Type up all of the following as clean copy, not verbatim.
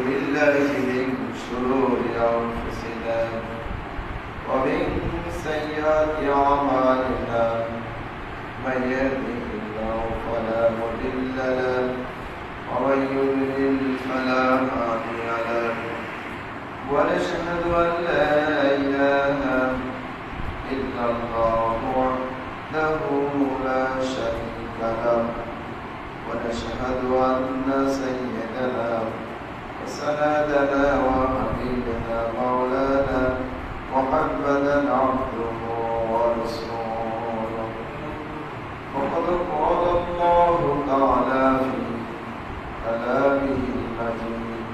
بالله من شرور أنفسنا ومن سيئات أعمالنا من يهده الله فلا مضل له ومن يضلل فلا هادي له ونشهد أن لا إله إلا الله وحده لا شريك له ونشهد أن سيدنا وسندنا وحبيبنا مولانا محمدا عبده ورسوله وقد قال الله تعالى في كلامه المجيد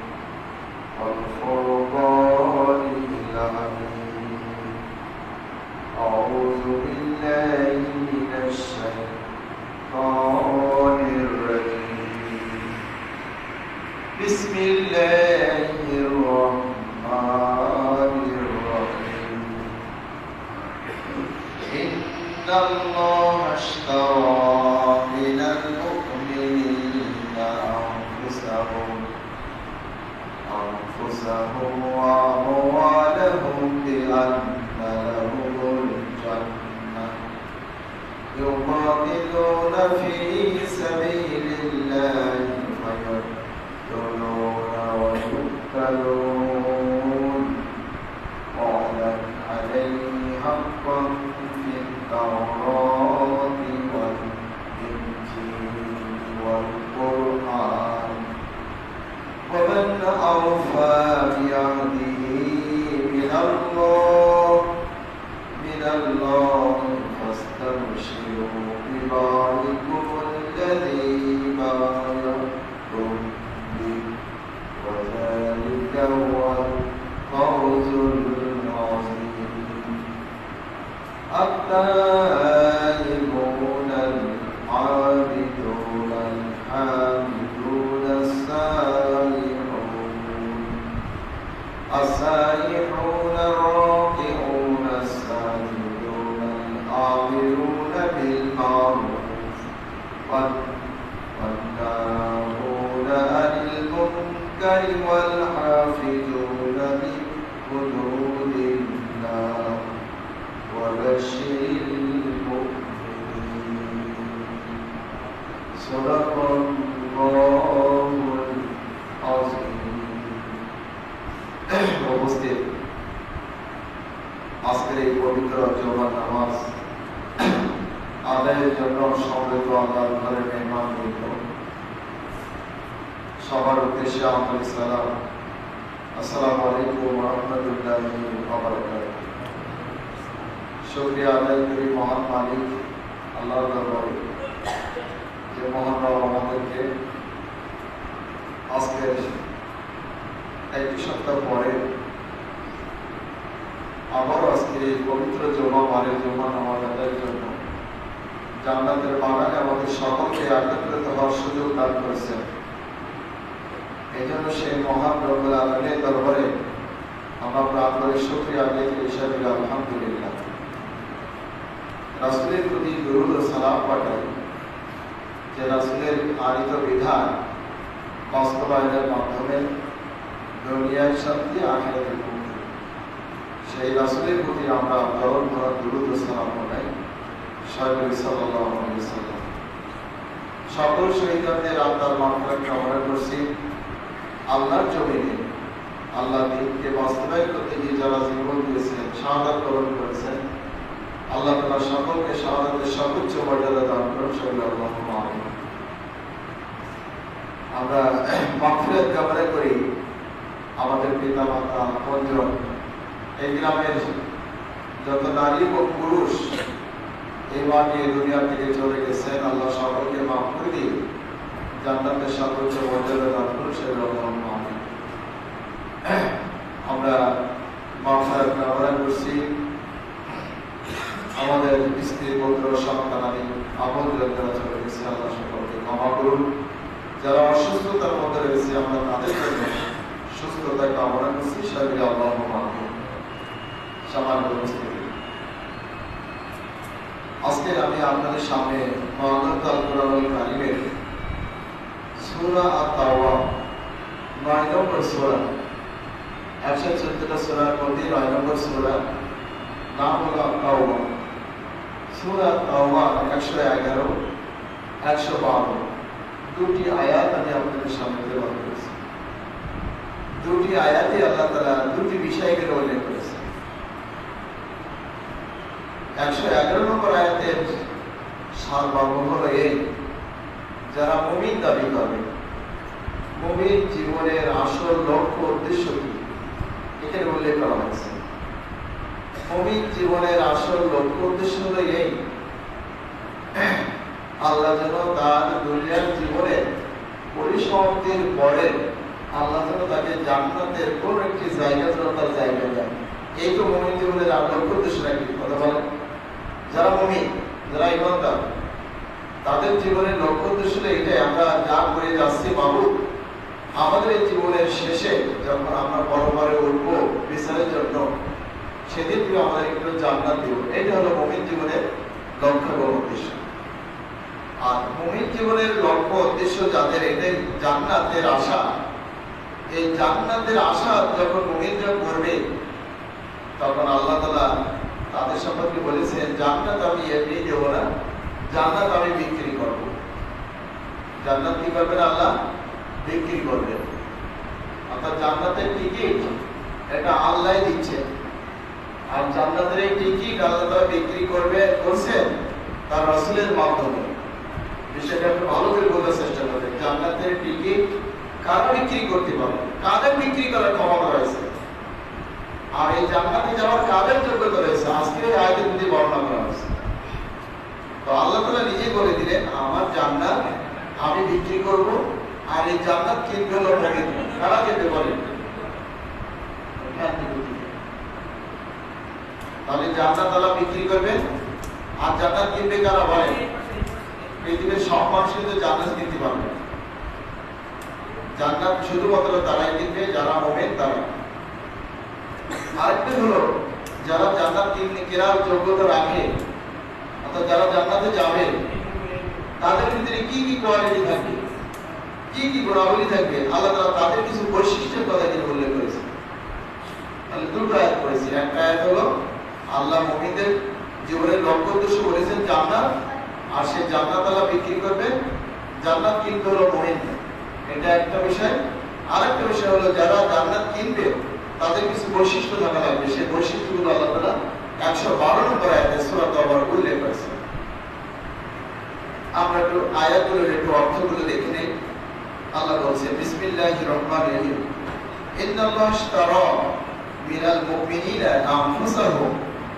والفرقان الحميد أعوذ بالله من الشيطان الرجيم بسم الله الرحمن الرحيم إن الله اشترى من المؤمنين أنفسهم وأموالهم بأن لهم الجنة يقاتلون في سبيل الله فيقتلون ويقتلون وعدا عليه حقا في التوراة والإنجيل والقرآن ومن أوفى بعهده من الله فاستبشروا بباركم الذي بايعتم به وذلك هو الفوز العظيم التائبون العابدون الحامدون السائحون الراكعون الساجدون الآمرون بالمعروف والناهون عن المنكر والحافظون لحدود الله وبشر المؤمنين صدق الله العظيم উপস্থিত আজকের এই পবিত্র জুমার নামাজ আদায়ের জন্য সমবেত আল্লাহর ঘরে মেহমানবৃন্দ সবার উদ্দেশ্যে আমার সালাম আসসালামু আলাইকুম ওয়া রাহমাতুল্লাহি ওয়া বারাকাতুহু। শুকরিয়া আদায় করি মহান মালিক আল্লাহর দরবারে যে মহান রব আমাদেরকে আজকের একটি সপ্তাহ পরে আবারও আজকে এই পবিত্র জুমা নামাজ আদায়ের জন্য জান্নাতের বাগানে আমাদের সকলকে একত্রিত হওয়ার সুযোগ দান করেছেন। এই জন্য সেই মহান রব্বুল আলামিনের দরবারে আমরা প্রাণভরে শুকরিয়া আদায় করি হিসাবে আলহামদুলিল্লাহ। রাসূলের প্রতি দরুদ ও সালাম পাঠাই যে রাসূলের আনিত বিধান বাস্তবায়নের মাধ্যমে দুনিয়ার শান্তি আখিরাতের মুক্তি, সেই রাসূলের প্রতি আমরা দরুদ ভরা দরুদ ও সালাম পাঠাই সাল্লাল্লাহু আলাইহি ওয়াসাল্লাম। সকল শহীদদের আত্মার মাগফিরাত কামনা করছি। আল্লাহর জমিনে আল্লাহ দ্বীনকে বাস্তবায়ন করতে গিয়ে যারা জীবন দিয়েছেন, শাহাদাত বরণ করেছেন, আল্লাহ তাআলা সকলকে শাহাদাতের সর্বোচ্চ মর্যাদা দান করুন। আল্লাহুম্মা আমিন। আমরা মাগফিরাত কামনা করি আমাদের পিতা মাতা বন্ধুজন, এই গ্রামের যত নারী ও পুরুষ এই মাটি দুনিয়া থেকে চলে গেছেন, আল্লাহ সকলকে মাফ করে দিয়ে জান্নাতের সর্বোচ্চ মর্যাদা দান করুন। আল্লাহুম্মা আমিন। আমরা মাগফিরাত কামনা করছি আমাদের স্ত্রী পুত্র সন্তানাদি আমল যারা চলে গেছে, আল্লাহ সকলকে ক্ষমা করুন। যারা অসুস্থতার মধ্যে রয়েছে আমরা তাদের জন্য সুস্থতা কামনা করছি। আল্লাহুম্মা আমিন। সামান্য উপস্থিতি, আজকে আমি আপনাদের সামনে মহাগ্রন্থ আল কোরআনুল কারীমের সূরা আত-তাওবা 9 নম্বর সূরা, 114টা সূরার মধ্যে 9 নম্বর সূরা নাম হলো তাওবা। সূরা তাওবা 111, 112 দুটি আয়াত আমি আপনাদের সামনে তেলাওয়াত করেছি। দুটি আয়াতে আল্লাহ তাআলা দুটি বিষয়কে উল্লেখ করেছেন। 111 নম্বর আয়াতের সারমর্ম হলো এই, যারা মুমিন দাবি করে, মুমিন জীবনের আসল লক্ষ্য উদ্দেশ্য কি এখানে উল্লেখ করা হয়েছে। মুমিন জীবনের আসল লক্ষ্য উদ্দেশ্য হলো এই, আল্লাহ যেন তার দুনিয়ার জীবনে পরিসমাপ্তির পরে আল্লাহ যেন তাকে জান্নাতের কোন একটি জায়গা যেন তার জায়গা দেয়। এই তো মুমিন জীবনের লক্ষ্য উদ্দেশ্য নাকি? কথা বলেন। যারা মুমিন, যারা ঈমানদার, তাদের জীবনের লক্ষ্য উদ্দেশ্য এটাই, আমরা যা করে যাচ্ছি মাবুদ, আমাদের এই জীবনের শেষে যখন আমরা পরপারে উঠবো বিচারের জন্য, সেদিন তুমি আমাদের একটু জান্নাত দিব। এটা হলো মুমিন জীবনের লক্ষ্য এবং উদ্দেশ্য। আর মুমিন জীবনের লক্ষ্য উদ্দেশ্য যাদের, এটাই জান্নাতের আশা। এই জান্নাতের আশা যখন মুমিনরা করবে, তখন আল্লাহ তাআলা তাদের সম্পর্কে বলেছেন, জান্নাত আমি এমনি দেব না, জান্নাত আমি বিক্রি করব। জান্নাত কি করবেন? আল্লাহ বিক্রি করবেন। অর্থাৎ জান্নাতের টিকিট এটা আল্লাহ দিচ্ছে, আর জান্নাতের এই টিকিট আল্লাহ তাআলা বিক্রি করছেন তার রাসূলের মাধ্যমে। বিষয়টা একটু ভালো করে বোঝার চেষ্টা করবেন। জান্নাতের টিকিট কারা বিক্রি করতে পারে, কাদের বিক্রি করার ক্ষমতা রয়েছে, আর এই জান্নাতে যাওয়ার কাদের যোগ্যতা রয়েছে, আজকে এই আয়াতে যদি বর্ণনা করা হয়েছে। তো আল্লাহ তাআলা নিজে বলে দিলেন, আমার জান্নাত আমি বিক্রি করব, আর এই জান্নাত কিনবে হলো মুমিন। কারা কিনতে পারে? তাহলে জান্নাত আল্লাহ বিক্রি করবেন, আর জান্নাত কিনবে কারা? বলে পৃথিবীর সব মানুষ কিন্তু জান্নাত কিনতে পারবে। জান্নাত শুধুমাত্র তারাই কিনবে যারা মুমিন তারা। আরেকটা হলো, যারা জান্নাত কেনার যোগ্যতা রাখে, অর্থাৎ যারা জান্নাতে যাবে, তাদের ভিতরে কি কি কোয়ালিটি থাকবে, কি কি গুণাবলী থাকবে, আল্লাহ তাআলা তাদের কিছু বৈশিষ্ট্যের কথা কিন্তু উল্লেখ করেছে। তাহলে দুটো আয়াত করেছি। একটা আয়াত হলো আল্লাহ মুমিনদের জীবনের লক্ষ্য উদ্দেশ্য বলেছেন জান্নাত, আর সেই জান্নাত আল্লাহ বিক্রি করবেন, জান্নাত কিনতে হলো মুমিন। এটা একটা বিষয়। আরেকটা বিষয় হলো, যারা জান্নাত কিনবে তাদের কিছু বৈশিষ্ট্য থাকা লাগবে। সেই বৈশিষ্ট্যগুলো আল্লাহ তাআলা 112 নম্বর আয়াতে সূরা তাওবার উল্লেখ করেছেন। আমরা একটু আয়াতগুলোর একটু অর্থগুলো দেখে নেই। আল্লাহ বলছেন, বিসমিল্লাহির রহমানির রহিম, ইন্নাল্লাহা ইশতারা মিনাল মুমিনিনা আনফুসাহুম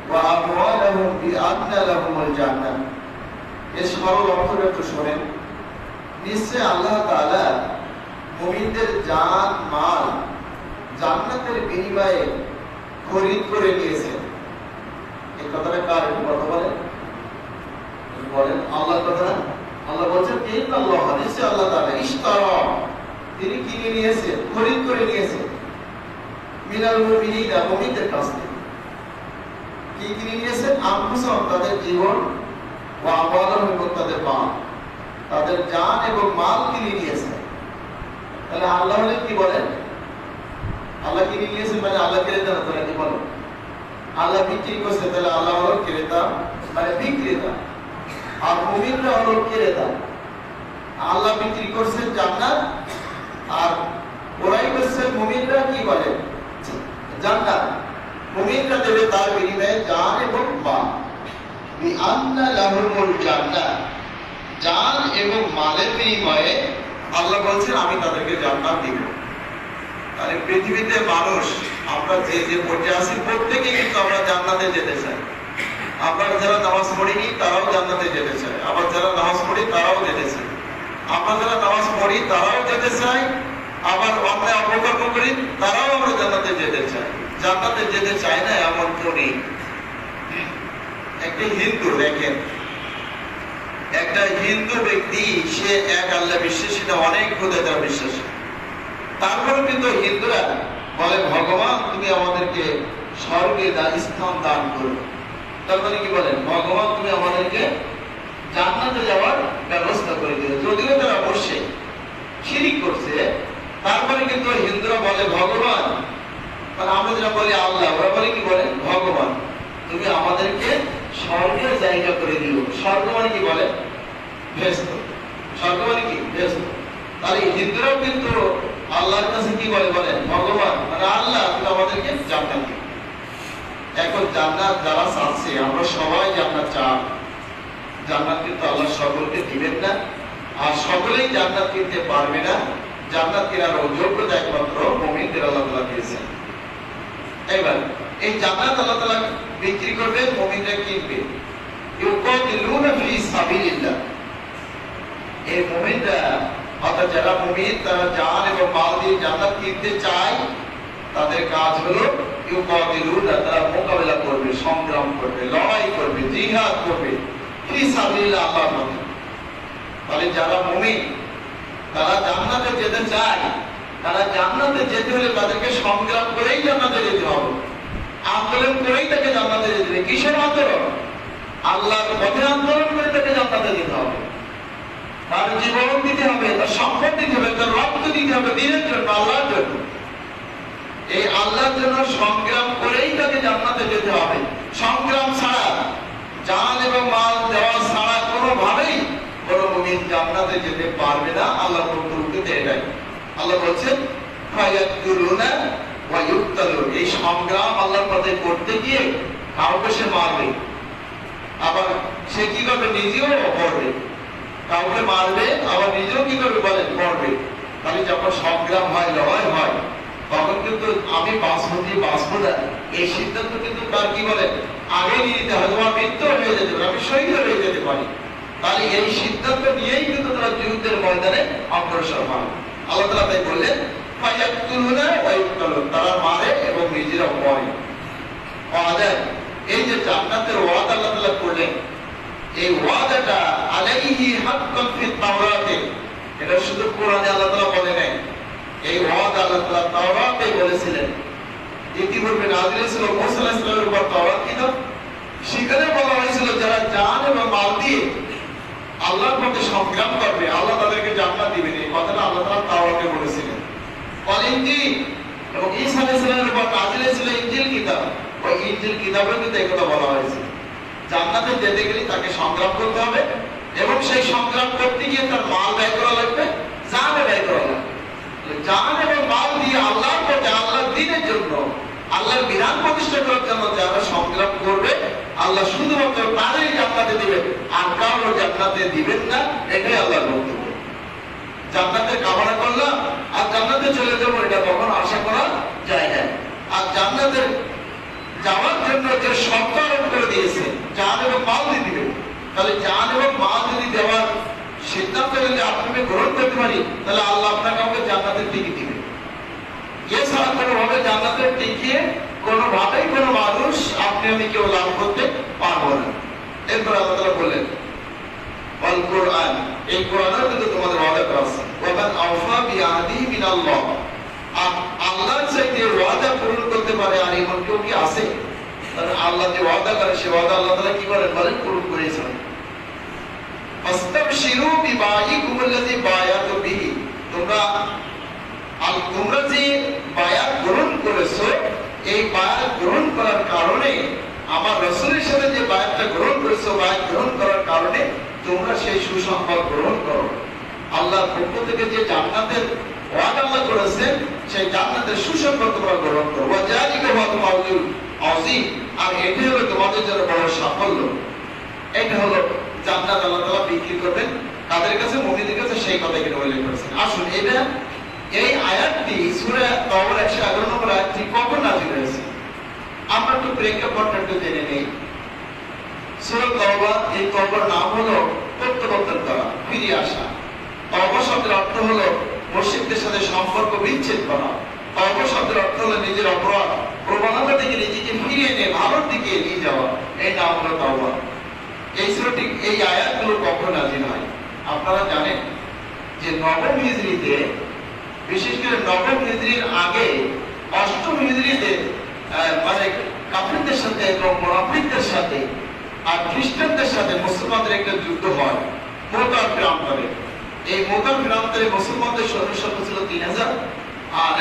ওয়া আমওয়ালাহুম বিআন্না লাহুমুল জান্নাহ। এর সরল অর্থটা একটু শোনেন। নিশ্চয় আল্লাহ তাআলা মুমিনদের জান মাল জান্নাতের বিনিময়ে খরিদ করে নিয়েছেন। এই কথাটা কার? একটু কথা বলেন। আল্লাহর কথা। আল্লাহ বলছেন, ইন্নাল্লাহ, নিশ্চয় আল্লাহ তাআলা, ইশতারা, তিনি কিনে নিয়েছেন, খরিদ করে নিয়েছেন, মিনাল মুমিনিনা, মুমিনদের কাছ থেকে। কি কিনে নিয়েছেন? আনফুসাহুম, তাদের জীবন, ওয়া আমওয়ালাহুম, তাদের মাল, তাদের জান এবং মাল কিনে নিয়েছেন। তাহলে আল্লাহ হলেন কি বলেন? আল্লাহ কিনে নিয়েছেন মানে আল্লাহ ক্রেতা না? তোরা কি বলো? আল্লাহ বিক্রি করছে, তাহলে আল্লাহ হলো ক্রেতা মানে বিক্রেতা, আর মুমিনরা হলো ক্রেতা। আল্লাহ বিক্রি করছেন জান্নাত, আর ওরাই করছে মুমিনরা কি বলে? জান্নাত। মুমিনরা দেবে তার বিনিময়ে জান এবং মাল। বিআন্না লাহুমুল জান্নাহ, জান এবং মালের বিনিময়ে আল্লাহ বলছেন আমি তাদেরকে জান্নাত দিব। তাহলে পৃথিবীতে মানুষ আমরা যে যে পর্যায়ে আছি, প্রত্যেকেই কিন্তু আমরা জান্নাতে যেতে চাই। আমরা যারা নামাজ পড়িনি তারাও জান্নাতে যেতে চায়, আবার যারা নামাজ পড়ি তারাও যেতে চায়। আমরা যারা নামাজ পড়ি তারাও যেতে চাই, আবার অন্যায় অপকর্ম করি তারাও আমরা জান্নাতে যেতে চাই। জান্নাতে যেতে চায় না এমন কেউ নেই। একটি হিন্দু দেখেন, একটা হিন্দু ব্যক্তি, সে এক আল্লাহ বিশ্বাসী না, অনেক খোদা তারা বিশ্বাসী। তারপরে কিন্তু হিন্দুরা বলে, ভগবান তুমি আমাদেরকে স্বর্গে স্থান দান করো। তার মানে কি বলেন? ভগবান তুমি আমাদেরকে জান্নাতে যাওয়ার ব্যবস্থা করে দিও। যদিও তারা অবশ্যই শিরিক করছে, তারপরে কিন্তু হিন্দুরা বলে ভগবান, মানে আমরা যেটা বলি আল্লাহ, ওরা বলে কি বলে ভগবান, তুমি আমাদেরকে স্বর্গের জায়গা করে দিও। স্বর্গ মানে কি বলে বেহেশত, স্বর্গ মানে কি বেহেশত। তাহলে হিন্দুরাও কিন্তু আল্লাহর কাছে কি বলে বলে ভগবান, মানে আল্লাহ তুমি আমাদেরকে জান্নাত দিও। এখন জান্নাত যারা চাচ্ছে, আমরা সবাই জান্নাত চাই, জান্নাত কিন্তু আল্লাহ সকলকে দিবেন না, আর সকলেই জান্নাত কিনতে পারবে না। জান্নাত কেনার যোগ্যতা একমাত্র মুমিনদের আল্লাহ তাআলা দিয়েছেন। এবার এই জান্নাত আল্লাহ তাআলা বিক্রি করবে, মুমিনরা কিনবে। ইউকাতিলুনা ফি সাবিলিল্লাহ, এই মুমিনরা অর্থাৎ যারা মুমিন তারা জান এবং মাল দিয়ে জান্নাত কিনতে চায়, তাদের কাজ হলো ইউকাতিলুনা, তারা মোকাবেলা করবে, সংগ্রাম করবে, লড়াই করবে, জিহাদ করবে ফি সাবিলিল্লাহ, আল্লাহর পথে। তাহলে যারা মুমিন তারা জান্নাতে যেতে চায়, তারা জান্নাতে যেতে হলে তাদেরকে সংগ্রাম করেই জান্নাতে যেতে হবে, আন্দোলন করেই তাকে জান্নাতে যেতে হবে। কিসের আন্দোলন? আল্লাহর পথে আন্দোলন করে তাকে জান্নাতে যেতে হবে। তার জীবন দিতে হবে, তার সম্পদ দিতে হবে, তার রক্ত দিতে হবে দিনের জন্য, আল্লাহর জন্য। এই আল্লাহর জন্য সংগ্রাম করেই তাকে জান্নাতে যেতে হবে। সংগ্রাম ছাড়া, জান এবং মাল দেওয়া ছাড়া কোনোভাবেই কোনো মুমিন জান্নাতে যেতে পারবে না। আল্লাহর বক্তব্যতে এটাই আল্লাহ বলছেন ফায়াকুলুনা ওয়া ইউক্তালুন, এই সংগ্রাম আল্লাহর পথে করতে গিয়ে কাউকে সে মারবে, আবার সে কি করবে নিজেও মরবে। কাউকে মারবে আবার নিজেও কি করবে বলেন মরবে। তাহলে যখন সংগ্রাম হয়, লড়াই হয়, তখন কিন্তু আমি বাঁচবো কি বাঁচবো না এই সিদ্ধান্ত কিন্তু তার কি বলে আগে নিয়ে নিতে হয়। তোমার মৃত্যু হয়ে যেতে পারে, আমি শহীদ হয়ে যেতে পারি। তাহলে এই সিদ্ধান্ত নিয়েই কিন্তু তারা যুদ্ধের ময়দানে অগ্রসর হয়। আল্লাহ তাআলা তাই বললেন ফায়াকুলুনা ওয়া ইউক্তালুন, তারা মারে এবং নিজেরাও মরে। ওয়াদা, এই যে জান্নাতের ওয়াদা আল্লাহ তাআলা করলেন, এই ওয়াদাটা আলাইহি হাক্কান ফিত তাওরাতে, এটা শুধু কোরআনে আল্লাহ তাআলা বলে নাই, এই ওয়াদা আল্লাহ তাআলা তাওরাতে বলেছিলেন। ইতিপূর্বে নাযিল হয়েছিল মুসা আলাইহিস সালামের উপর তাওরাত কিতাব, সেখানে বলা হয়েছিল যারা জান এবং মাল দিয়ে আল্লাহর পথে সংগ্রাম করবে আল্লাহ তাদেরকে জান্নাত দিবেন। এই কথাটা আল্লাহ তাআলা তাওরাতে বলেছিলেন। ইনজিল এবং ঈসা আলাইহিস সালামের উপর নাযিল হয়েছিল ইনজিল কিতাব, ওই ইনজিল কিতাবে কিন্তু এই কথা বলা হয়েছে জান্নাতে যেতে গেলে তাকে সংগ্রাম করতে হবে, এবং সেই সংগ্রাম করতে গিয়ে তার মাল ব্যয় করা লাগবে, জান ব্যয় করা লাগবে। জান এবং মাল দিয়ে আল্লাহর পথে, আল্লাহর দ্বীনের জন্য, আল্লাহর বিধান প্রতিষ্ঠা করার জন্য যারা সংগ্রাম করবে আল্লাহ শুধুমাত্র তাদেরই জান্নাতে দিবেন, আর কারো জান্নাতে দিবেন না। এটাই আল্লাহর বক্তব্য। জান্নাতের কামনা করলাম আর জান্নাতে চলে যাবো, এটা কখনো আশা করা যায় না। আর জান্নাতের যাওয়ার জন্য যে শর্ত আরোপ করে দিয়েছে জান এবং মাল দিয়ে দিবে, তাহলে জান এবং মাল যদি দেওয়ার সিদ্ধান্ত যদি আপনাকে গ্রহণ করতে পারি, তাহলে আল্লাহ আপনাকে আমাকে জান্নাতের টিকিট দিবে। এছাড়া কোনোভাবে জান্নাতের টিকিয়ে কোনোভাবেই কোনো মানুষ আপনি আমি কেউ লাভ করতে পারবো না। এরপর আল্লাহ তাআলা বললেন ওয়াল কোরআন, এই কোরআনের কিন্তু তোমাদের ওয়াদা করা আছে। ওয়ামান আওফা বিআহদিহি মিনাল্লাহ, আল্লাহর চাইতে ওয়াদা পূরণ করতে পারে আর এমন কেউ কি আছে? তাহলে আল্লাহ যে ওয়াদা করে সে ওয়াদা আল্লাহ তাআলা কি করেন বলেন পূরণ করেছেন। ফাস্তাবশিরু বিবাইকুমুল্লাযী বায়াতু বিহি, তোমরা যে বায়াত গ্রহণ করেছো, এই বায়াত গ্রহণ করার কারণে, আমার রাসূলের সাথে যে বায়াতটা গ্রহণ করেছো, বায়াত গ্রহণ করার কারণে তোমরা সেই সুসংবাদ গ্রহণ করো। আল্লাহর পক্ষ থেকে যে জান্নাতের ওয়াদা আল্লাহ করেছেন, সেই জান্নাতের সুসংবাদ তোমরা গ্রহণ করো। ওয়া যালিকা হুয়াল ফাওজুল আযীম, আর এটা হলো তোমাদের জন্য বড় সাফল্য। এটা হলো জান্নাত আল্লাহ তাআলা বিক্রি করবেন কাদের কাছে? মুমিনদের কাছে। সেই কথা এখানে উল্লেখ করেছেন। আসুন, এই আয়াতটি সূরা তাওবার 111 নম্বর আয়াতটি কখন নাযিল হয়েছে আমরা একটু প্রেক্ষাপটটা একটু জেনে নেই। সূরা তাওবা, এই তাওবার নাম হলো প্রত্যাবর্তন করা, ফিরে আসা। তাওবা শব্দের অর্থ হলো মুশরিকদের সাথে সম্পর্ক বিচ্ছেদ করা। তাওবা শব্দের অর্থ হলো নিজের অপরাধ প্রবণতা থেকে নিজেকে ফিরিয়ে নিয়ে ভালোর দিকে নিয়ে যাওয়া, এই নাম হলো তাওবা। এই সূরাটি, এই আয়াতগুলো কখন নাযিল হয় আপনারা জানেন যে নবম হিজরিতে, বিশেষ করে নবম হিজরির আগে অষ্টম হিজরিতে মানে কাফিরদের সাথে এবং মুনাফিকদের সাথে আর খ্রিস্টানদের সাথে মুসলমানদের একটা যুদ্ধ হয় মুতার প্রান্তরে। এই মুতার প্রান্তরে মুসলমানদের সৈন্য সংখ্যা ছিল 3000 আর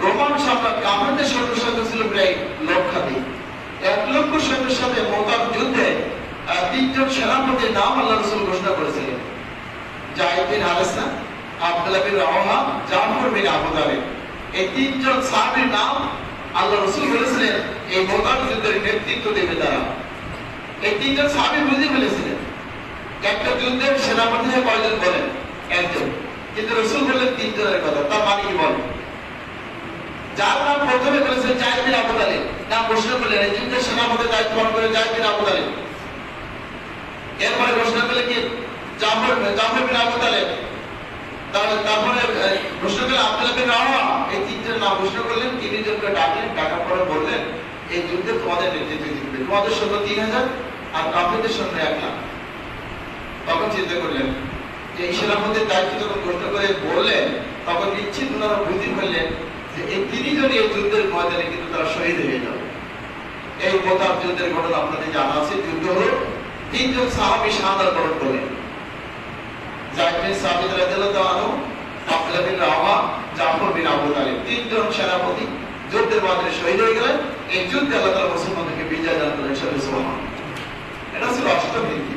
রোমান সম্রাট কাফেরদের সৈন্যের সাথে ছিল প্রায় লক্ষাধিক। 1 লক্ষ সৈন্যের সাথে মুতার যুদ্ধে 3 জন সেনাপতির নাম আল্লাহ রাসূল ঘোষণা করেছিলেন, যায়েদ বিন হারেসা, আব্দুল্লাহ বিন রাওয়াহা, জাফর বিন আবু তালিব। এই 3 জন সাহাবীর নাম আল্লাহ রাসূল বলেছিলেন এই মুতার যুদ্ধের নেতৃত্ব দেবে তারা। এই 3 জন সাহাবী বুঝে ফেলেছিলেন একটা যুদ্ধের সেনাপতি হয়ে কয়জন বলেন? একজন। কিন্তু রাসূল বললেন 3 জনের কথা, তার মানে কি বলেন? যার নাম প্রথমে বলেছিলেন যায়েদ বিন আবু তালিব, নাম ঘোষণা করলেন এই যুদ্ধের সেনাপতি দায়িত্ব পালন করে যায়েদ বিন আবু তালিব। এরপরে ঘোষণা করলেন কি জাফর বিন আবু তালিব, তারপরে ঘোষণা করলেন আব্দুল্লাহ বিন রাওয়াহা। এই 3 জনের নাম ঘোষণা করলেন। 3 জনকে ডাকলেন, ডাকার পরে বললেন এই যুদ্ধে তোমাদের নেতৃত্ব দিবে, তোমাদের সৈন্য 3000 আর কাফেরদের সৈন্য 1 লাখ। তখন চিন্তা করলেন যে এই সেনাপতির দায়িত্ব যখন ঘোষণা করে বললেন, তখন নিশ্চিত ওনারা বুঝতে পারলেন যে এই 3 জনই এই যুদ্ধের ময়দানে কিন্তু তারা শহীদ হয়ে যাবে। এই মুতার যুদ্ধের ঘটনা আপনাদের জানা আছে। যুদ্ধ হলো 3 জন সাহাবী শাহাদাত বরণ করলেন, যায়েদ বিন সাবিত রাদিয়াল্লাহু আনহু, আব্দুল্লাহ বিন রাওয়াহা, জাফর বিন আবু তালিব। 3 জন সেনাপতি যুদ্ধের ময়দানে শহীদ হয়ে গেলেন। এই যুদ্ধে আল্লাহ তাআলা মুসলমানদেরকে বিজয় দান করলেন। সুবহানাল্লাহ। এটা ছিল অষ্টম হিজরি।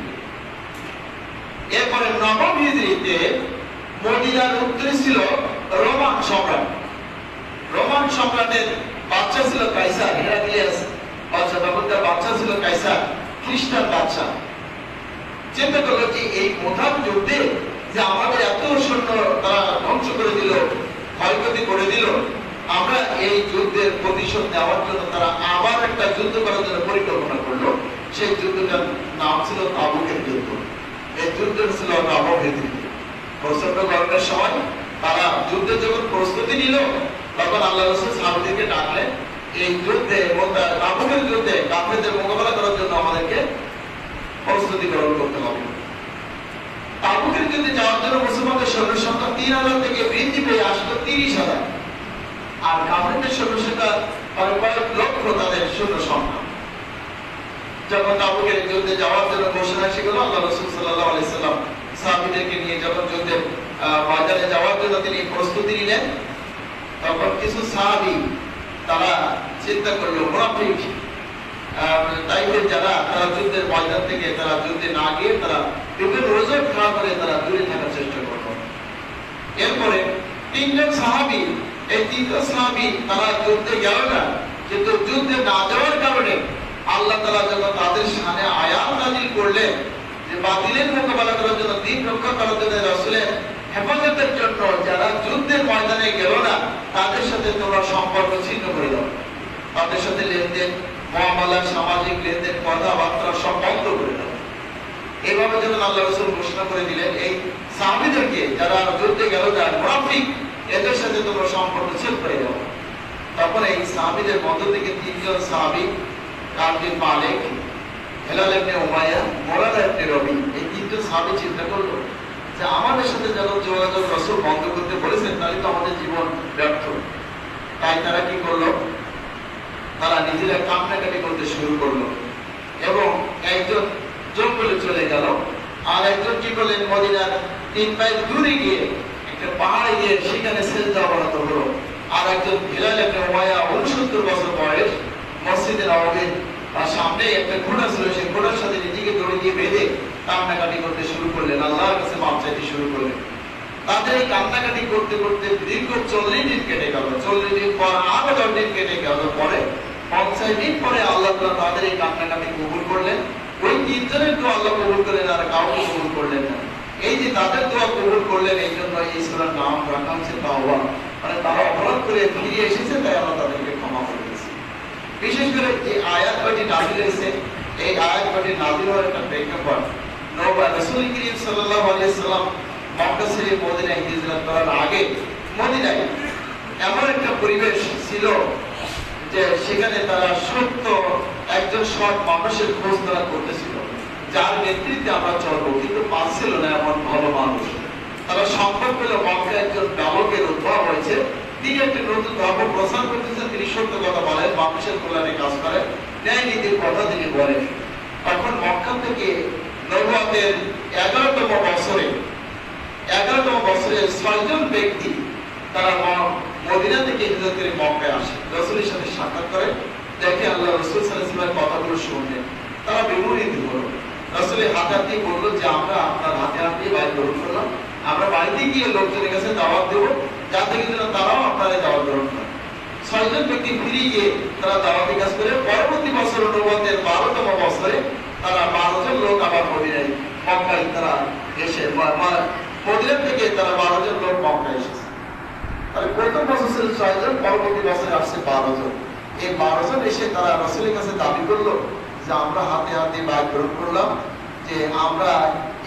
এরপরে নবম হিজরিতে মদিনার উত্তরে ছিল রোমান সম্রাট। রোমান সম্রাটের বাচ্চা ছিল কাইসার, হেরাক্লিয়াস বাদশা। তখন তার বাচ্চা ছিল কাইসার, খ্রিস্টান বাদশা। চিন্তা করলো যে এই মুতার যুদ্ধে যে আমাদের এত সৈন্য তারা ধ্বংস করে দিল, ক্ষয়ক্ষতি করে দিল, আমরা এই যুদ্ধের প্রতিশোধ নেওয়ার জন্য তারা আবার একটা যুদ্ধ করার জন্য পরিকল্পনা করলো। সেই যুদ্ধটার নাম ছিল তাবুকের যুদ্ধ। এই যুদ্ধ ছিল নবম হিজরিতে। প্রচন্ড গরমের সময় তারা যুদ্ধের যখন প্রস্তুতি নিল, তখন আল্লাহ রাসূল সাহাবীদেরকে ডাকলেন এই যুদ্ধে তাবুকের যুদ্ধে কাফেরদের মোকাবেলা করার জন্য আমাদেরকে প্রস্তুতি গ্রহণ করতে হবে। তাবুকের যুদ্ধে যাওয়ার জন্য মুসলমানদের সৈন্য সংখ্যা 3000 থেকে বৃদ্ধি পেয়ে আসলো 30,000। আর কাফেরদের সৈন্য সংখ্যা কয়েক লক্ষ তাদের সৈন্য সংখ্যা। যখন তাবুকের যুদ্ধে যাওয়ার জন্য ঘোষণা এসে গেল, আল্লাহ রাসূল সাল্লাল্লাহু আলাইহি সাল্লাম সাহাবীদেরকে নিয়ে যখন যুদ্ধের ময়দানে যাওয়ার জন্য তিনি প্রস্তুতি নিলেন, তখন কিছু সাহাবী তারা চিন্তা করলো মুনাফিক টাইপের যারা, তারা যুদ্ধের ময়দান থেকে তারা যুদ্ধে না গিয়ে তারা বিভিন্ন ওজোর খাওয়া করে তারা দূরে থাকার চেষ্টা করলো। এরপরে 3 জন সাহাবী, এই 3 জন সাহাবী তারা যুদ্ধে গেল না, কিন্তু যুদ্ধে না যাওয়ার কারণে আল্লাহ তাআলা যখন তাদের শানে আয়াত নাযিল করলেন যে বাতিলের মোকাবেলা করার জন্য, দ্বীন রক্ষা করার জন্য, রাসূলের হেফাজতের জন্য যারা যুদ্ধের ময়দানে গেল না তাদের সাথে তোমরা সম্পর্ক ছিন্ন করে দাও, তাদের সাথে লেনদেন, মুআমালা, সামাজিক লেনদেন, কথাবার্তা সব বন্ধ করে দাও। এইভাবে যখন আল্লাহ রাসূল ঘোষণা করে দিলেন এই সাহাবীদেরকে যারা যুদ্ধে গেল না, মুনাফিক, এদের সাথে তোমরা সম্পর্ক ছিন্ন করে দাও, তখন এই সাহাবীদের মধ্য থেকে 3 জন সাহাবী, কাব বিন মালিক, হেলাল ইবনে উমাইয়া, মুরাদ ইবনে রবি, এই 3 জন সাহাবী চিন্তা করলো যে আমাদের সাথে যখন যোগাযোগ রাসূল বন্ধ করতে বলেছেন তাহলে তো আমাদের জীবন ব্যর্থ। তাই তারা কি করলো, তারা নিজেরা কান্নাকাটি করতে শুরু করলো এবং একজন জঙ্গলে চলে গেল, আর একজন কি করলেন মদিনার 3 মাইল দূরে গিয়ে একটা পাহাড়ে গিয়ে সেখানে সিজদা অবনত হলো। আর একজন হেলাল ইবনে উমাইয়া 69 বছর বয়স, মসজিদে নববীর সামনে একটা ঘোড়া ছিল, সেই ঘোড়ার সাথে নিজেকে দড়ি দিয়ে বেঁধে কান্নাকাটি করতে শুরু করলেন, আল্লাহর কাছে মাপ চাইতে শুরু করলেন। তাদের এই কান্নাকাটি করতে করতে দীর্ঘ 40 দিন কেটে গেল। 40 দিন পর আরো 10 দিন কেটে গেল, পরে 50 দিন পরে আল্লাহ তাআলা তাদের এই কান্নাকাটি কবুল করলেন। ওই 3 জনের দোয়া আল্লাহ কবুল করলেন, আর কাউকে কবুল করলেন না। এই যে তাদের দোয়া কবুল করলেন, এই জন্য এই সূরার নাম রাখা হয়েছে তাওবা, মানে তারা অপরাধ করে ফিরে এসেছে, তাই আল্লাহ তাদেরকে ক্ষমা করে দিয়েছে। বিশেষ করে যে আয়াত কয়টি নাযিল হয়েছে, এই আয়াত কয়টি নাযিল হওয়ার একটা প্রেক্ষাপট, রাসূল করিম সাল্লাল্লাহু আলাইহি সাল্লাম মক্কা ছেড়ে মদিনায় হিজরত করার আগে মদিনায় এমন একটা পরিবেশ ছিল যে সেখানে তারা সত্য একজন সৎ মানুষের খোঁজ তারা করতেছিল, যার নেতৃত্বে আমরা চলবো, কিন্তু পাচ্ছিল না এমন ভালো মানুষ। তারা সম্ভব পেল মক্কায় একজন বালকের উদ্ভব হয়েছে, তিনি একটি নতুন ধর্ম প্রচার করতেছেন, তিনি সত্য কথা বলেন, মানুষের কল্যাণে কাজ করেন, ন্যায় নীতির কথা তিনি বলেন। তখন মক্কা থেকে নবুয়তের 11তম বছরে 6 জন ব্যক্তি তারা মদিনা থেকে হিজরত করে মক্কায় আসে, রাসূলের সাথে সাক্ষাৎ করে, দেখে আল্লাহ রাসূল সাল্লাল্লাহু আলাইহি ওয়াসাল্লামের কথাগুলো শুনলেন, তারা বিমোহিত হলো। রাসূলের হাতে হাতে বললো যে আমরা আপনার হাতে হাতে বাইরে গ্রহণ করলাম, আমরা বাড়িতে গিয়ে লোকজনের কাছে দাওয়াত দেবো, যাতে কিন্তু তারাও আপনারা দাওয়াত গ্রহণ করেন। 6 জন ব্যক্তি ফিরে গিয়ে তারা দাওয়াতি কাজ করে পরবর্তী বছর নবুয়তের 12তম বছরে তারা 12 জন লোক আবার মদিনায় মক্কায় তারা এসে মদিনা থেকে তারা 12 জন লোক মক্কায় এসেছে। তাহলে প্রথম বছর ছিল 6 জন, পরবর্তী বছরে আসছে 12 জন। এই 12 জন এসে তারা রাসূলের কাছে দাবি করলো যে আমরা হাতে হাতে বায়াত গ্রহণ করলাম যে আমরা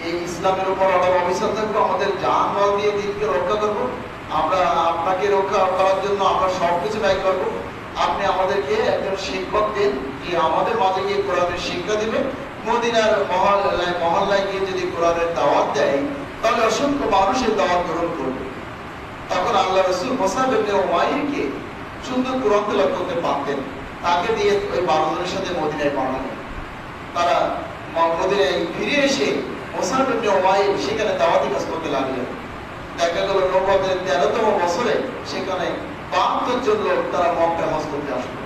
এই ইসলামের উপর অটল অবিচল থাকবো, আমাদের জান মাল দিয়ে দিনকে রক্ষা করবো, আমরা আপনাকে রক্ষা করার জন্য আমরা সবকিছু ব্যয় করবো। আপনি আমাদেরকে একজন শিক্ষক দিন, যে আমাদের মাঝে গিয়ে কোরআনের শিক্ষা দিবে। মদিনার মহল্লায় গিয়ে যদি কোরআনের দাওয়াত দেয় তাহলে অসংখ্য মানুষের দাওয়াত গ্রহণ করবে। তখন আল্লাহ রাসূল মুসাব ইবনে উমাইরকে সুন্দর কোরআন তেলাওয়াত করতে পারতেন, তাকে দিয়ে ওই 12 জনের সাথে মদিনায় পাঠালেন। তারা মদিনায় ফিরে এসে মুসাব ইবনে উমাইর সেখানে দাওয়াতি কাজ করতে লাগলেন। দেখা গেল নবুয়তের 13তম বছরে সেখানে 72 জন লোক তারা মক্কায় হজ করতে আসলো।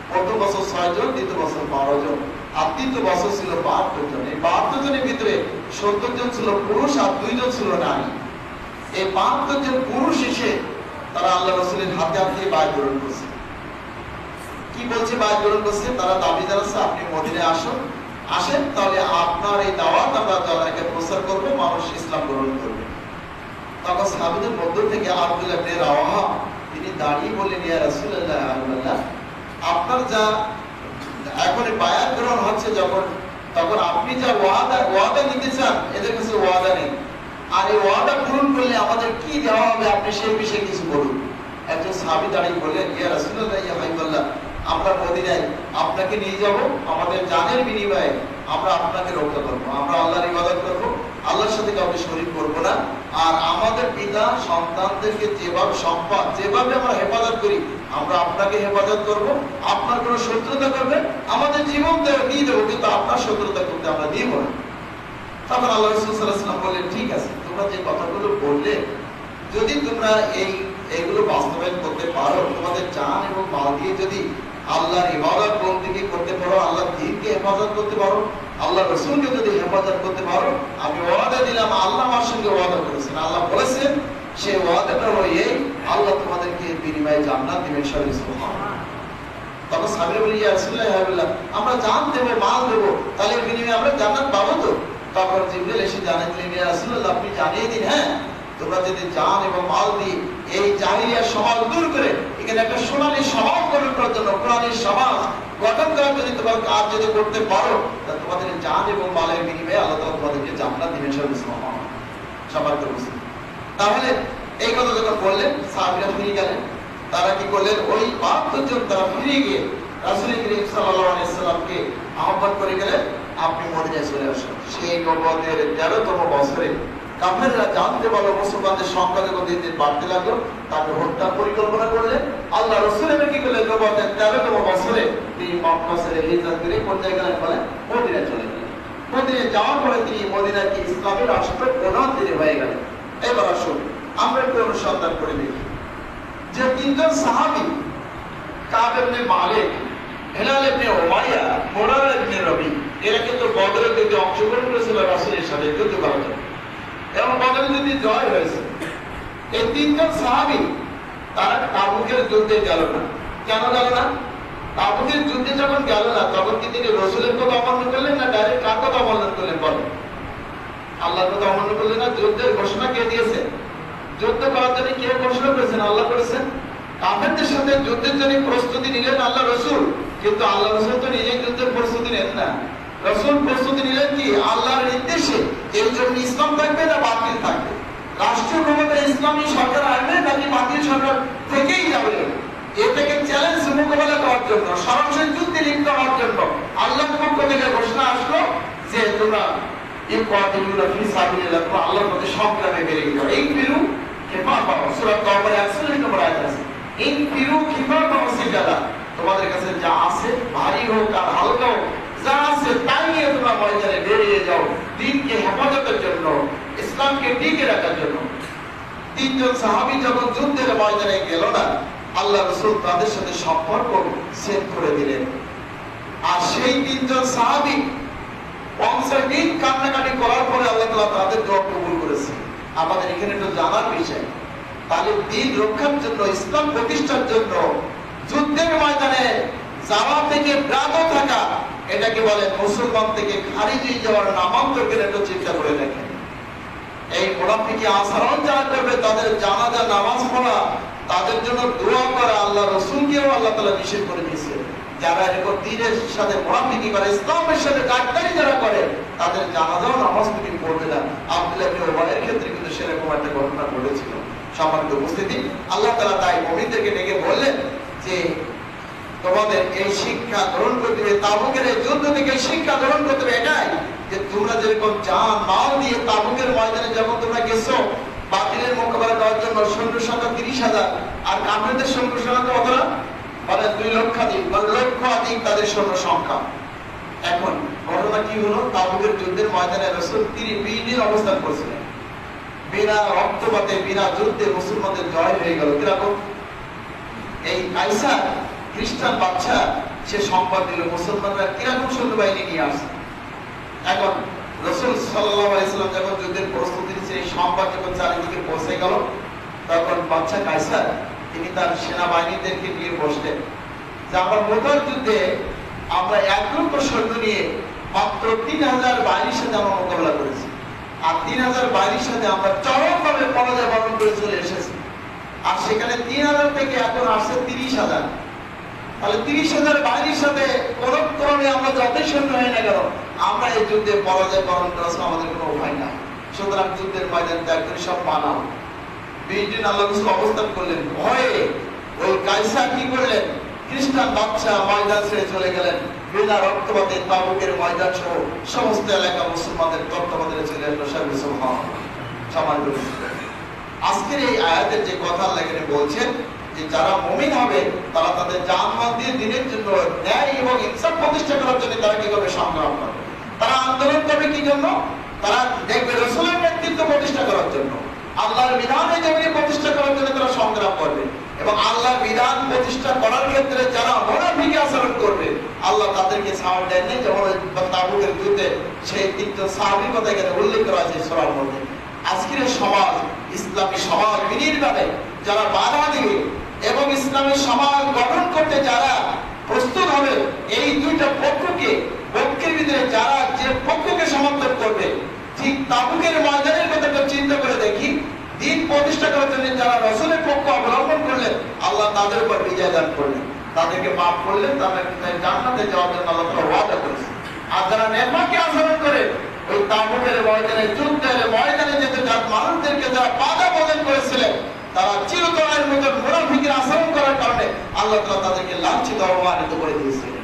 প্রথম বছর 6 জন, দ্বিতীয় বছর 12 জন, আর তৃতীয় বছর ছিল 72 জন। এই 72 জনের ভিতরে 70 জন ছিল পুরুষ আর 2 জন ছিল নারী। এই 72 জন পুরুষ এসে তারা আল্লাহ রাসূলের হাতে হাতে বায়াত গ্রহণ করছে। কি বলছে বায়াত গ্রহণ করছে? তারা দাবি জানাচ্ছে আপনি মদিনায় আসেন, তাহলে আপনার এই দাওয়াত আমরা জনগণকে প্রচার করবো, মানুষ ইসলাম গ্রহণ করবে। তখন সাহাবীদের মধ্য থেকে আব্দুল্লাহ ইবনে রাওয়াহা তিনি দাঁড়িয়ে বললেন, ইয়া রাসূলুল্লাহ আল্লাহ, আপনার যা এখন বায়াত গ্রহণ হচ্ছে যখন, তখন আপনি যা ওয়াদা নিতে চান এদের কাছে ওয়াদা নেই, আর এই ওয়াদা পূরণ করলে আমাদের কি দেওয়া হবে আপনি সেই বিষয়ে কিছু বলুন। একজন সাহাবী দাঁড়িয়ে বললেন, ইয়া রাসূলুল্লাহ ইয়া হাবিবাল্লাহ, আমরা মদিনায় আপনাকে নিয়ে যাব, আমাদের জানের বিনিময়ে আমরা আপনাকে রক্ষা করবো, আমরা আল্লাহর ইবাদত করবো, আল্লাহর সাথে কাউকে শরীক করবো না, আর আমাদের পিতা সন্তানদেরকে যেভাবে আমরা হেফাজত করি আমরা আপনাকে হেফাজত করবো, আপনার কোনো শত্রুতা করবে আমাদের জীবন দিয়ে দেবো, কিন্তু আপনার শত্রুতা করতে আমরা দিব না। তখন আল্লাহ রাসূল সাল্লাল্লাহু আলাইহি ওয়াসাল্লাম বললেন, ঠিক আছে, তোমরা যে কথাগুলো বললে যদি তোমরা এইগুলো বাস্তবায়ন করতে পারো, তোমাদের জান এবং মাল দিয়ে যদি আল্লাহর ইবাদত বন্দেগী করতে পারো, আল্লাহর দ্বীনকে হেফাজত করতে পারো, আল্লাহর রাসূলকে যদি হেফাজত করতে পারো, আমি ওয়াদা দিলাম, আল্লাহ আমার সঙ্গে ওয়াদা করেছেন, আল্লাহ বলেছেন সেই ওয়াদাটা হলো এই, আল্লাহ তোমাদেরকে বিনিময়ে জান্নাত দিবেন। সুবহানাল্লাহ। তখন সাহাবীরা বলে, ইয়া রাসূলুল্লাহ ইয়া হাবিবাল্লাহ, আমরা জান দেব, মাল দেব, তাহলে এর বিনিময়ে আমরা জান্নাত পাবো তো? তখন জিবরিল এসে জানিয়ে দিলেন, ইয়া রাসূলুল্লাহ আপনি জানিয়ে দিন, হ্যাঁ, তোমরা যদি জান এবং মাল দিয়ে এই জাহিলিয়ার সমাজ দূর করে এখানে একটা সোনালী সমাজ গঠন করার জন্য, কোরআনের সমাজ গঠন করার জন্য তোমার কাজ যদি করতে পারো, তাহলে তোমাদের জান এবং মালের বিনিময়ে আল্লাহ তাআলা তোমাদেরকে জান্নাত দিবেন। সবার তো বুঝলেন। তাহলে এই কথা যখন বললেন সাহাবীরা ফিরে গেলেন, তারা কি করলেন? ওই 72 জন তারা ফিরে গিয়ে রাসূল করিম সাল্লাল্লাহু আলাইহি সাল্লামকে আহ্বান করে গেলেন, আপনি মদিনায় চলে আসুন। সেই নবুয়তের 13তম বছরে কাফেররা জানতে পারলো মুসলমানদের সংখ্যা যখন দিন দিন বাড়তে লাগলো, তাকে হত্যার পরিকল্পনা করলেন। আল্লাহ রাসূল কি করলেন? নবুয়তের 13তম বছরে তিনি মক্কা ছেড়ে হিজরত করে কোন জায়গায় গেলেন? মদিনায় চলে গেলেন। মদিনায় যাওয়ার পরে তিনি মদিনাকে ইসলামের রাষ্ট্র প্রধান তিনি হয়ে গেলেন। এবার আসুন আমরা একটু অনুসন্ধান করে দেখি যে 3 জন সাহাবী, কাব ইবনে মালিক, হিলাল ইবনে উমাইয়া, মুরারা ইবনে রবি, এরা কিন্তু বদরের যুদ্ধে অংশগ্রহণ করেছিল রাসূলের সাথে যুদ্ধ করার জন্য, এবং বদরের যুদ্ধে জয় হয়েছে। এই 3 জন সাহাবী তারা তাবুকের যুদ্ধে গেল না। কেন গেল না? তাবুকের যুদ্ধে যখন গেল না, তখন কি তিনি রাসূলের কথা অমান্য করলেন না ডাইরেক্ট কার কথা অমান্য করলেন? বলেন, আল্লাহর কথা অমান্য করলেন না? যুদ্ধের ঘোষণা কে দিয়েছে? যুদ্ধ করার জন্য কে ঘোষণা করেছেন? আল্লাহ করেছেন। কাফেরদের সাথে যুদ্ধের জন্য প্রস্তুতি নিলেন আল্লাহ রাসূল, কিন্তু আল্লাহ রাসূল তো নিজেই যুদ্ধের প্রস্তুতি নেন না। রাসূল প্রস্তুতি নিলেন কি? আল্লাহর নির্দেশে এর জন্য ইসলাম থাকবে না বাতিল থাকবে, রাষ্ট্রীয় ক্ষমতা ইসলামী সরকার আসবে নাকি বাতিল সরকার থেকেই যাবে, এটাকে চ্যালেঞ্জ মোকাবেলা করার জন্য, সরাসরি যুদ্ধে লিপ্ত হওয়ার জন্য আল্লাহর পক্ষ থেকে ঘোষণা আসলো যে তোমরা আল্লাহর পথে সংগ্রামে বেরিয়ে যাও। এই ফিরু সূরা তাওবার 41 নম্বর আয়াত আছে, এই ফিরু তোমাদের কাছে যা আছে, ভারী হোক আর হালকা হোক, যা আছে তাই নিয়ে তোমরা ময়দানে বেরিয়ে যাও, দ্বীনকে হেফাজতের জন্য, ইসলামকে টিকে রাখার জন্য। তিনজন সাহাবী যখন যুদ্ধের ময়দানে গেল না, আল্লাহ রাসূল তাদের সাথে সম্পর্ক সেট করে দিলেন। আর সেই তিনজন সাহাবী 50 দিন কান্নাকাটি করার পরে আল্লাহ তাআলা তাদের দোয়া কবুল করেছে। আমাদের এখানে একটু জানার বিষয়, তাহলে দিন রক্ষার জন্য, ইসলাম প্রতিষ্ঠার জন্য যুদ্ধের ময়দানে যাওয়া থেকে বিরত থাকা, এটাকে বলে মুসলমান থেকে খারিজ হয়ে যাওয়ার নামান্তরকে একটু চিন্তা করে দেখেন। এই মুনাফিকি আচরণ যারা করবে তাদের জানাজা নামাজ পড়া, তাদের জন্য দোয়া করা আল্লাহ রাসূলকেও আল্লাহ তাআলা নিষেধ করে দিয়েছে। যারা এরকম দ্বীনের সাথে মুনাফিকি করে, ইসলামের সাথে গাদ্দারি যারা করে, তাদের জানাজাও নামাজ তিনি পড়বে না। আব্দুল্লাহ ইবনে উবাইয়ের ক্ষেত্রে কিন্তু সেরকম একটা ঘটনা ঘটেছিল। সম্মানিত উপস্থিতি, আল্লাহ তাআলা তাই মুমিনদেরকে ডেকে বললেন যে তোমাদের এই শিক্ষা গ্রহণ করতে হবে, তাবুকের এই যুদ্ধ থেকে শিক্ষা গ্রহণ করতে হবে এটাই যে তোমরা যেরকম জান মাল দিয়ে তাবুকের ময়দানে যখন তোমরা গেছো বাতিলের মোকাবেলা করার জন্য সৈন্য সংখ্যা 30,000, আর কাফেরদের সৈন্য সংখ্যা কতটা? মানে 2 লক্ষাধিক, মানে লক্ষাধিক তাদের সৈন্য সংখ্যা। এখন ঘটনা কি হলো? তাবুকের যুদ্ধের ময়দানে রাসূল 20 দিন অবস্থান করছিলেন। বিনা রক্তপাতে, বিনা যুদ্ধে মুসলমানদের জয় হয়ে গেল। কিরকম? এই কাইসার খ্রিস্টান বাদশা সে সংবাদ দিল মুসলমানরা কিরকম সৈন্যবাহিনী নিয়ে আসছে। এখন রাসূল সাল্লাল্লাহু আলাইহি ওয়াসাল্লাম যখন যুদ্ধের প্রস্তুতি নিচ্ছে, এই সংবাদ যখন চারিদিকে পৌঁছে গেল, তখন বাদশা কাইসার তিনি তার সেনাবাহিনীদেরকে নিয়ে বসলেন যে আমরা মোতার যুদ্ধে আমরা 1 লক্ষ সৈন্য নিয়ে মাত্র 3000 বাহিনীর সাথে আমরা মোকাবেলা করেছি, আর 3000 বাহিনীর সাথে আমরা চরমভাবে পরাজয় বরণ করে চলে এসেছি। আর সেখানে 3000 থেকে এখন আসছে 30,000। তাহলে 30,000 বাহিনীর সাথে কোন ক্রমে আমরা যতই সৈন্য হয়ে না কেন, আমরা এই যুদ্ধে পরাজয় বরণ করার আমাদের কোনো উপায় নাই। সুতরাং যুদ্ধের ময়দান ত্যাগ করে সব বানাও। 20 দিন আল্লাহ রাসূল অবস্থান করলেন। ভয়ে ওই কাইসার কি করলেন? খ্রিস্টান বাদশা ময়দান ছেড়ে চলে গেলেন। বিনা রক্তপাতে তাবুকের ময়দান সহ সমস্ত এলাকা মুসলমানদের তত্ত্বাবধানে চলে আসলো। সম্মানিত আজকের এই আয়াতের যে কথা আল্লাহ এখানে বলছেন যে যারা মুমিন হবে তারা তাদের জান-মাল দিয়ে দ্বীনের জন্য, ন্যায় এবং ইনসাফ প্রতিষ্ঠা করার জন্য তারা কি করবে? সংগ্রাম করবে। তারা আন্দোলন করবে কি জন্য? তারা দেখবে রাসূলের নেতৃত্ব প্রতিষ্ঠা করার জন্য, আল্লাহর বিধান এই জমিনে প্রতিষ্ঠা করার জন্য তারা সংগ্রাম করবে। এবং আল্লাহর বিধান প্রতিষ্ঠা করার ক্ষেত্রে যারা মুনাফিকি আচরণ করবে, আল্লাহ তাদেরকে ছাড় দেন নাই। যেমন তাবুকের যুদ্ধে সেই 3জন সাহাবীর কথা এখানে উল্লেখ করা আছে সূরার মধ্যে। আজকের সমাজ, ইসলামী সমাজ বিনির্মাণে যারা বাধা দিবে এবং ইসলামী সমাজ গঠন করতে যারা প্রস্তুত হবে, এই দুইটা পক্ষের ভিতরে যারা যে পক্ষকে সমর্থন করবে, ঠিক তাবুকের ময়দানের কথা চিন্তা করে দেখি, দ্বীন প্রতিষ্ঠা করার জন্য যারা রাসূলের পক্ষ অবলম্বন করলেন, আল্লাহ তাদের উপর বিজয় দান করলেন, তাদেরকে মাফ করলেন, তাদেরকে জান্নাতে যাওয়ার জন্য আল্লাহ তাআলা ওয়াদা করেছেন। আর যারা নেফাকি আচরণ করে ওই তাবুকের ময়দানে, যুদ্ধের ময়দানে যেতে যারা মানুষদেরকে যারা বাধা প্রদান করেছিলেন, তারা চিরতরের মতো মুনাফিকের আচরণ করার কারণে আল্লাহ তাআলা তাদেরকে লাঞ্ছিত, অপমানিত করে দিয়েছিলেন।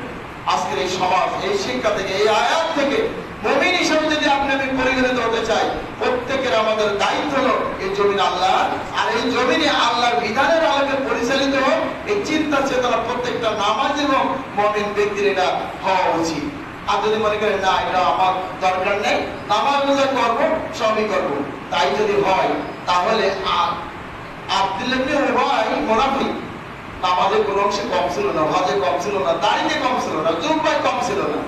আজকের এই সমাজ, এই শিক্ষা থেকে, এই আয়াত থেকে মুমিন হিসেবে যদি আপনি পরিগণিত হতে চাই, প্রত্যেকের আমাদের দায়িত্ব হলো এই জমিন আল্লাহ, আর এই জমিনে আল্লাহর বিধানের আলোকে পরিচালিত হোক, এই চিন্তা চেতনা প্রত্যেকটা নামাজ এবং মুমিন ব্যক্তির এটা হওয়া উচিত। আর যদি মনে করেন না এটা আমার দরকার নেই, নামাজ রোজা করবো, সবই করবো, তাই যদি হয় তাহলে আব্দুল্লাহ ইবনে উবাই মুনাফিক। নামাজের কোন অংশে কম ছিল না, হজে কম ছিল না, দাড়িতে কম ছিল না, জুব্বায় কম ছিল না,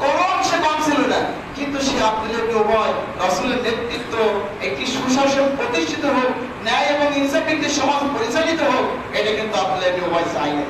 কোন অংশে কম ছিল না, কিন্তু সে আব্দুল্লাহ ইবনে উবাই রাসূলের নেতৃত্ব একটি সুশাসন প্রতিষ্ঠিত হোক, ন্যায় এবং ইনসাফ একটি সমাজ পরিচালিত হোক, এটা কিন্তু আব্দুল্লাহ ইবনে উবাই চাইলেন।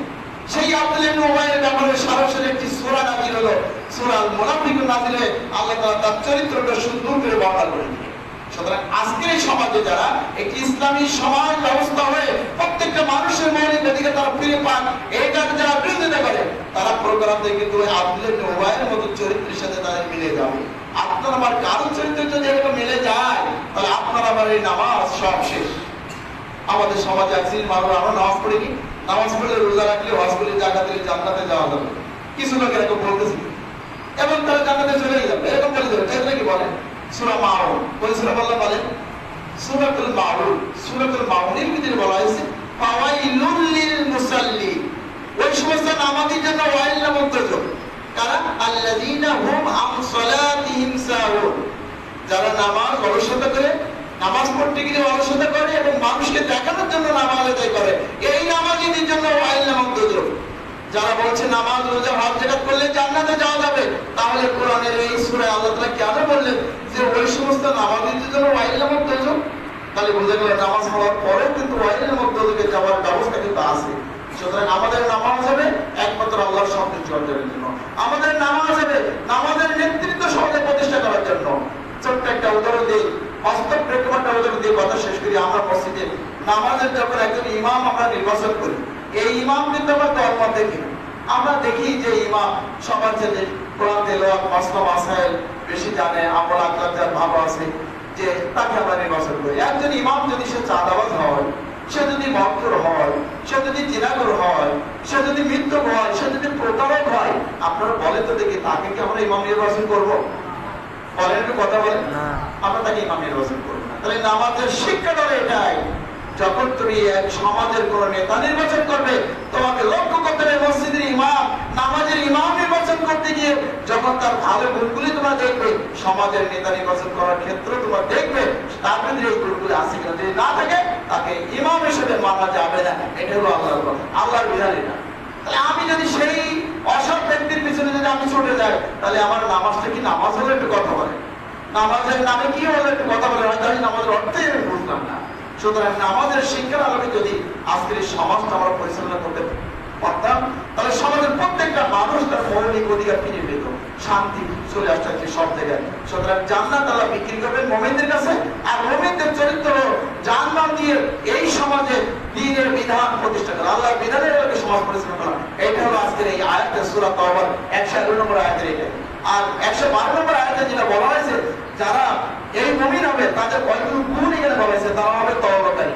সেই আব্দুল্লাহ ইবনে উবাইয়ের ব্যাপারে সরাসরি একটি সূরা নাযিল হলো, সূরা আল মুনাফিকুন নাযিল হয়ে আল্লাহ তাআলা তার চরিত্রটা সুন্দর করে বর্ণনা করে দিলেন। সুতরাং আজকের এই সমাজে যারা একটি ইসলামী সমাজ ব্যবস্থা হয়ে প্রত্যেকটা মানুষের মৌলিক অধিকার তারা ফিরে পান, এইটার যারা বিরোধিতা করে, তারা প্রকারান্তে কিন্তু আব্দুল্লাহ ইবনে উবাইয়ের মতো চরিত্রের সাথে তাদের মিলে যাবে। আপনার আমার কারো চরিত্র যদি এরকম মিলে যায়, তাহলে আপনার আমার এই নামাজ সব শেষ। আমাদের সমাজে আছে মানুষ, আমরা নামাজ পড়িনি, নামাজ পড়লে রোজা রাখলে, হজ করলে, যাকাত দিলে জান্নাতে যাওয়া যাবে। কিছু লোক এরকম বলতেছে এবং তারা জান্নাতে চলে যাবে, এরকম বলে দেবে। এটা কি বলেন? সূরা মাউন, কোন সূরা আল্লাহ বলেন? সূরাতুল মাউন। সূরাতুল মাউনের ভিতরে বলা হয়েছে ফাওয়াইলুল লিল মুসাল্লিন, ওই সমস্ত নামাজীর জন্য ওয়াইল নামক দুর্যোগ। কারা? আল্লাযীনা হুম আন সালাতিহিম সাহুন, যারা নামাজ অলসতা করে নামাজ পড়তে গিয়ে অলসতা করে এবং মানুষকে দেখানোর জন্য নামাজ আদায় করে, এই নামাজীদের জন্য ওয়াইল নামক দোজখ। যারা বলছে নামাজ রোজা হজ যাকাত করলে জান্নাতে যাওয়া যাবে, তাহলে কোরআনের এই সূরায় আল্লাহ তাআলা কেন বললেন যে ওই সমস্ত নামাজীদের জন্য ওয়াইল নামক দোজখ? তাহলে বুঝে গেল নামাজ পড়ার পরেও কিন্তু ওয়াইল নামক দোজখে যাওয়ার ব্যবস্থা কিন্তু আছে। সুতরাং আমাদের নামাজ হবে একমাত্র আল্লাহর সন্তুষ্টি অর্জনের জন্য, আমাদের নামাজ হবে নামাজের নেতৃত্ব সমাজে প্রতিষ্ঠা করার জন্য। ছোট্ট একটা উদাহরণ দিই, বাস্তব প্রেক্ষাপটটা উদাহরণ দিয়ে কথা শেষ করি। আমরা মসজিদে নামাজের যখন একজন ইমাম আমরা নির্বাচন করি, এই ইমাম কিন্তু আমরা দলমত দেখি না। আমরা দেখি যে ইমাম সবার জন্য কোরআন তেলাওয়াত মাসলা মাসাইল বেশি জানে, আমল আখলাক যার ভালো আছে, যে তাকে আমরা নির্বাচন করি। একজন ইমাম যদি সে চাঁদাবাজ হয়, সে যদি মক্কর হয়, সে যদি জিনাগর হয়, সে যদি মৃত্যুক হয়, সে যদি প্রতারক হয়, আপনারা বলেন তো দেখি তাকে কি আমরা ইমাম নির্বাচন করবো? বলেন, একটু কথা বলেন। আমরা তাকে ইমাম নির্বাচন করবো না। তাহলে নামাজের শিক্ষাটা এটাই, যখন তুমি এক সমাজের কোন নেতা নির্বাচন করবে, তোমাকে লক্ষ্য করতে হবে মসজিদের ইমাম, নামাজের ইমাম নির্বাচন করতে গিয়ে যখন তার ভালো গুণগুলি তোমরা দেখবে, সমাজের নেতা নির্বাচন করার ক্ষেত্রে তোমরা দেখবে তার ভিতরে এই গুণগুলি আছে কিনা। যদি না থাকে তাকে ইমাম হিসেবে মানা যাবে না। এটা হলো আল্লাহর কথা, আল্লাহর বিধান এটা। তাহলে আমি যদি সেই অসৎ ব্যক্তির পিছনে যদি আমি ছুটে যাই, তাহলে আমার নামাজটা কি নামাজ হলো? একটু কথা বলে, নামাজের নামে কি হলো? একটু কথা বলে, হয়তো আমি নামাজের অর্থই আমি বুঝলাম না। সুতরাং নামাজের শিক্ষার আলোকে যদি আজকের এই সমাজটা আমরা পরিচালনা করতে পারতাম, তাহলে সমাজের প্রত্যেকটা মানুষ তার মৌলিক অধিকার ফিরে পেত, শান্তি চলে আসছে সব জায়গায়। সুতরাং জান্নাত আল্লাহ বিক্রি করবেন মুমিনদের কাছে, আর মুমিনদের চরিত্র জান্নাত দিয়ে এই সমাজে দ্বীনের বিধান প্রতিষ্ঠা করা, আল্লাহর বিধানের আলোকে সমাজ পরিচালনা করা। এটা হলো আজকের এই আয়াতের সূরা তাওবার 111 নম্বর আয়াতের এটা। আর 112 নম্বর আয়াতে যেটা বলা হয়েছে, যারা এই মুমিন হবে তাদের কয়েকগুলো গুণ এখানে বলা হয়েছে। তারা হবে তওবাকারী,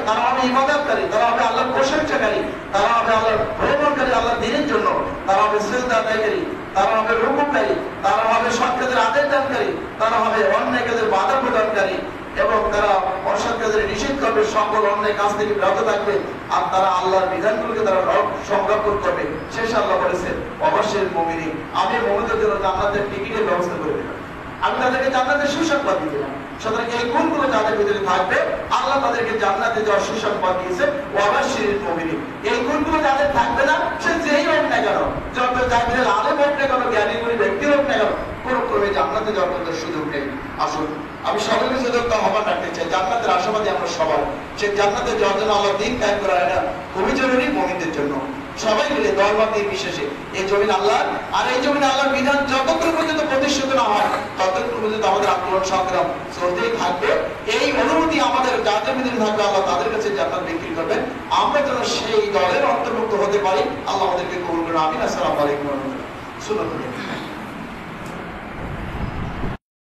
তারা হবে ইবাদতকারী, তারা হবে আল্লাহর প্রশংসাকারী, তারা হবে আল্লাহর ভ্রমণকারী আল্লাহর দ্বীনের জন্য, তারা হবে সিজদা আদায়কারী, তারা হবে রুকুকারী, তারা হবে সৎ কাজের আদেশ দানকারী, তারা হবে অন্যায় কাজের বাধা প্রদানকারী, এবং তারা অসৎ কাজের নিষেধ করবে, সকল অন্যায় কাজ থেকে বিরত থাকবে, আর তারা আল্লাহর বিধানগুলোকে তারা সংরক্ষণ করবে। শেষ আল্লাহ বলেছেন অবশ্যই মুমিন, আমি মুমিনদের জন্য জান্নাতের টিকিটের ব্যবস্থা করে দিলাম, আমি তাদেরকে জান্নাতের সুসংবাদ দিয়ে দিলাম। সুতরাং এই গুণগুলো যাদের ভিতরে থাকবে, আল্লাহ তাদেরকে জান্নাতে যাওয়ার সুসংবাদ দিয়েছে ওয়াবাশশিরিল মুমিনিন। এই গুণগুলো যাদের থাকবে না, সে যেই হোক না কেন, যত জাতির আলেম হোক না কেন, জ্ঞানী গুণী ব্যক্তি হোক না কেন, কোনো ক্রমে জান্নাতে যাওয়ার কোনো সুযোগ নেই। আসুন আমি সকলকে সুযোগটা আহ্বান রাখতে চাই, জান্নাতের আশাবাদী আমরা সবাই। সেই জান্নাতে যাওয়ার জন্য আল্লাহ দিন কায়েম করা এটা খুবই জরুরি মুমিনদের জন্য, সবাই মিলে দলমত নির্বিশেষে। এই জমিন আল্লাহর, আর এই জমিন আল্লাহর বিধান যতক্ষণ পর্যন্ত প্রতিষ্ঠিত না হয় ততক্ষণ পর্যন্ত আমাদের আন্দোলন সংগ্রাম চলতেই থাকবে। এই অনুভূতি আমাদের যাদের ভিতরে থাকবে, আল্লাহ তাদের কাছে জান্নাত বিক্রি করবেন। আমরা যেন সেই দলের অন্তর্ভুক্ত হতে পারি, আল্লাহ আমাদেরকে কবুল করুন। আমিন। আসসালামু আলাইকুম ওয়া রাহমাতুল্লাহ।